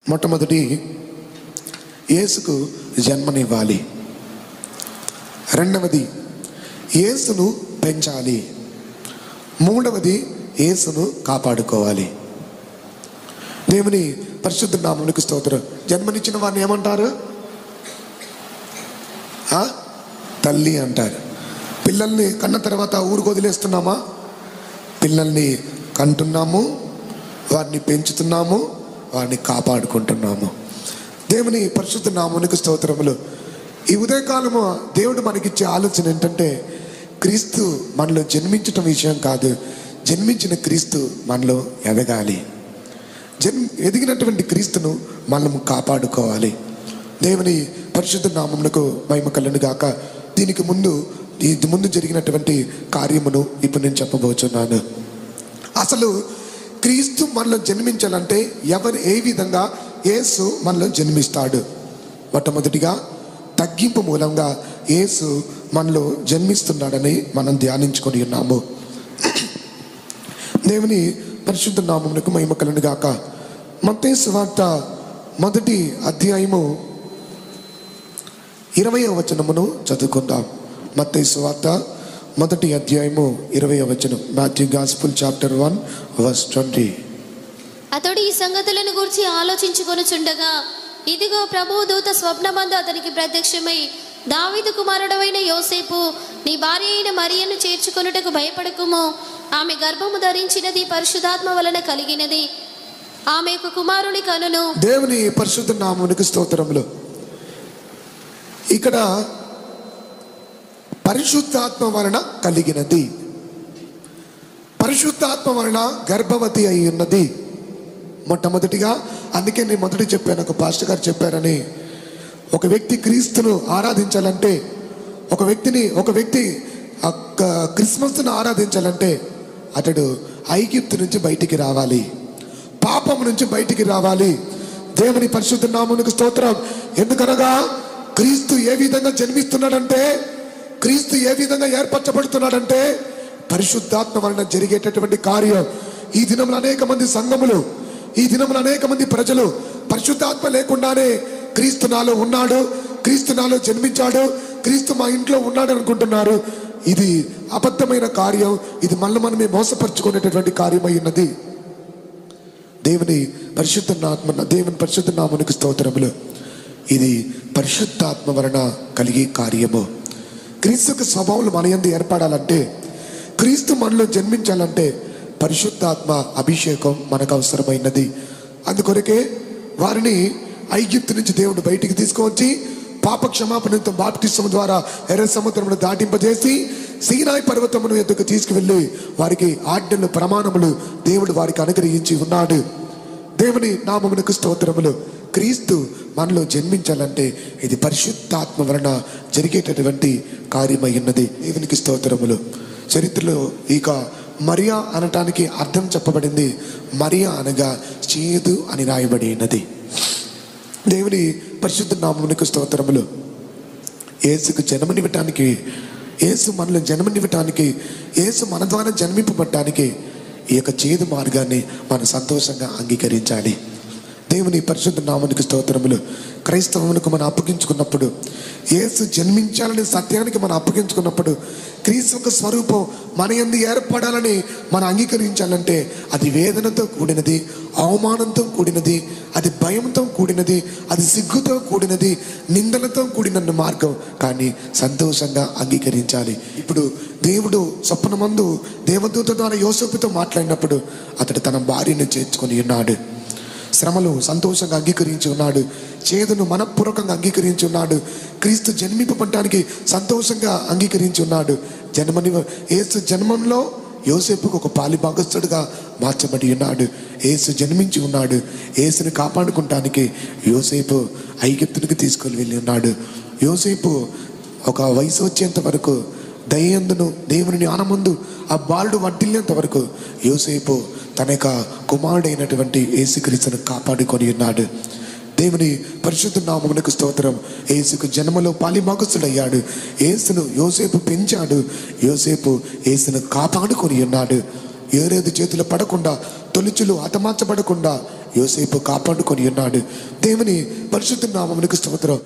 మొట్టమొదటి యేసుకు జన్మనివ్వాలి. రెండవది యేసును పెంచాలి. మూడవది యేసును కాపాడుకోవాలి. దేవుని పరిశుద్ధ నామమునకు స్తోత్రం. జన్మనిచ్చిన వారిని ఏమంటారు? తల్లి అంటారు. పిల్లల్ని కన్న తర్వాత ఊరికి వదిలేస్తున్నామా? పిల్లల్ని కంటున్నాము, వారిని పెంచుతున్నాము, వారిని కాపాడుకుంటున్నాము. దేవుని పరిశుద్ధ నామమునకు స్తోత్రములు. ఈ ఉదయకాలము దేవుడు మనకిచ్చే ఆలోచన ఏంటంటే, క్రీస్తు మనలో జన్మించటం విషయం కాదు, జన్మించిన క్రీస్తు మనలో ఎదగాలి. ఎదిగినటువంటి క్రీస్తును మనము కాపాడుకోవాలి. దేవుని పరిశుద్ధ నామమునకు మహిమ కలుగును గాక. దీనికి ముందు జరిగినటువంటి కార్యమును ఇప్పుడు నేను చెప్పబోతున్నాను. అసలు క్రీస్తు మనలో జన్మించాలంటే ఏ విధంగా యేసు మనలో జన్మిస్తాడు? మొట్టమొదటిగా తగ్గింపు మూలంగా యేసు మనలో జన్మిస్తున్నాడని మనం ధ్యానించుకొని ఉన్నాము. దేవుని పరిశుద్ధ నామమునకు మహిమ కలుగును గాక. మత్తయి సువార్త 1వ అధ్యాయము 20వ వచనమును చదువుకుందాం. మత్తయి సువార్త 1వ అధ్యాయము 20వ వచనం. Matthew gospel chapter 1 verse 20. అతడు ఈ సంగతులను గురించి ఆలోచించుకొనుచుండగా, ఇదిగో ప్రభువు దూత స్వప్నమందు అతనికి ప్రత్యక్షమై, దావీదు కుమారుడవైన యోసేపు, నీ భార్య అయిన మరియను చేర్చుకొనుటకు భయపడకుము. ఆమె గర్భము ధరించినది పరిశుద్ధాత్మ వలన కలిగినది. ఆమె ఒక కుమారుని కనును. దేవుని పరిశుద్ధ నామమునకు స్తోత్రములు. ఇక్కడ పరిశుద్ధాత్మ వలన కలిగినది, పరిశుద్ధాత్మ వలన గర్భవతి అయి ఉన్నది. మొట్టమొదటిగా అందుకే నేను మొదటి చెప్పాను, ఒక పాస్టర్ గారు చెప్పారని, ఒక వ్యక్తి క్రీస్తును ఆరాధించాలంటే, ఒక వ్యక్తి క్రిస్మస్ను ఆరాధించాలంటే అతడు ఐగుప్తు నుంచి బయటికి రావాలి, పాపం నుంచి బయటికి రావాలి. దేవుని పరిశుద్ధ నామమునకు స్తోత్రం. ఎందుకనగా క్రీస్తు ఏ విధంగా జన్మిస్తున్నాడంటే, క్రీస్తు ఏ విధంగా ఏర్పరచబడుతున్నాడంటే పరిశుద్ధాత్మ వలన జరిగేటటువంటి కార్యం. ఈ దినంలో అనేక మంది సంఘములు, ఈ దినంలో అనేక మంది ప్రజలు పరిశుద్ధాత్మ లేకుండానే క్రీస్తు నాలో ఉన్నాడు, క్రీస్తు నాలో జన్మించాడు, క్రీస్తు మా ఇంట్లో ఉన్నాడు అనుకుంటున్నారు. ఇది అబద్ధమైన కార్యం. ఇది మనమే మోసపరుచుకునేటటువంటి కార్యమై ఉన్నది. దేవుని పరిశుద్ధ నామమునకు స్తోత్రములు. ఇది పరిశుద్ధాత్మ వలన కలిగే కార్యము. క్రీస్తుకు స్వభావం మన యందు ఏర్పడాలంటే, క్రీస్తు మనలో జన్మించాలంటే పరిశుద్ధాత్మ అభిషేకం మనకు అవసరమైనది. అందుకొరకే వారిని ఐగుప్తు నుంచి దేవుడు బయటికి తీసుకువచ్చి పాప క్షమాపణతో బాప్తిస్మం ద్వారా ఎర్ర సముద్రమును దాటింపజేసి సీనాయి పర్వతమును ఎద్దుకు తీసుకువెళ్ళి వారికి ఆజ్ఞలు ప్రమాణములు దేవుడు వారికి అనుగ్రహించి ఉన్నాడు. దేవుని నామమునకు స్తోత్రములు. క్రీస్తు మనలో జన్మించాలంటే ఇది పరిశుద్ధాత్మ వలన జరిగేటటువంటి కార్యమై ఉన్నది. దేవునికి స్తోత్రములు. చరిత్రలో ఇక మరియా అనటానికి అర్థం చెప్పబడింది. మరియా అనగా చేదు అని రాయబడి ఉన్నది. దేవుని పరిశుద్ధ నామమునకు స్తోత్రములు. యేసుకు జన్మనివ్వటానికి, యేసు మనలో జన్మనివ్వటానికి, యేసు మన ద్వారా జన్మింపబడటానికి ఈ యొక్క చేదు మార్గాన్ని మనం సంతోషంగా అంగీకరించాలి. దేవుని పరిశుద్ధ నామమునకు స్తోత్రములు. క్రైస్తవమునకు మనం అప్పగించుకున్నప్పుడు, యేసు జన్మించాలని సత్యానికి మనం అప్పగించుకున్నప్పుడు, క్రీస్తు యొక్క స్వరూపం మన యందు ఏర్పడాలని మనం అంగీకరించాలంటే అది వేదనతో కూడినది, అవమానంతో కూడినది, అది భయంతో కూడినది, అది సిగ్గుతో కూడినది, నిందలతో కూడిన మార్గం. కానీ సంతోషంగా అంగీకరించాలి. ఇప్పుడు దేవుడు స్వప్నమందు దేవదూత ద్వారా యోసేపుతో మాట్లాడినప్పుడు అతడు తన భార్యను చేర్చుకొని ఉన్నాడు. శ్రమలు సంతోషంగా అంగీకరించి ఉన్నాడు, చేదును మనఃపూర్వకంగా అంగీకరించి ఉన్నాడు, క్రీస్తు జన్మింపబడటానికి సంతోషంగా అంగీకరించి ఉన్నాడు. యేసు జన్మంలో యోసేపుకు ఒక పాలి భాగస్థుడుగా మార్చబడి ఉన్నాడు. యేసు జన్మించి ఉన్నాడు. యేసుని కాపాడుకుంటానికి యోసేపు ఐగుప్తునికి తీసుకొని వెళ్ళి ఉన్నాడు. యోసేపు ఒక వయసు వచ్చేంత వరకు దయందును దేవుని జ్ఞానమందు ఆ బాలుడు వర్ధిల్లేంత వరకు యోసేపు తన యొక్క కుమారుడైనటువంటి యేసుక్రీస్తును కాపాడుకొని ఉన్నాడు. దేవుని పరిశుద్ధ నామమునకు స్తోత్రం. యేసుకు జన్మలో పాలిభాగస్థుడయ్యాడు. యేసును యోసేపు పెంచాడు. యోసేపు యేసును కాపాడుకొని ఉన్నాడు. ఏరేదు చేతులు పడకుండా, తొలిచులు హతమార్చబడకుండా యోసేపు కాపాడుకొని ఉన్నాడు. దేవుని పరిశుద్ధ నామమునకు స్తోత్రం.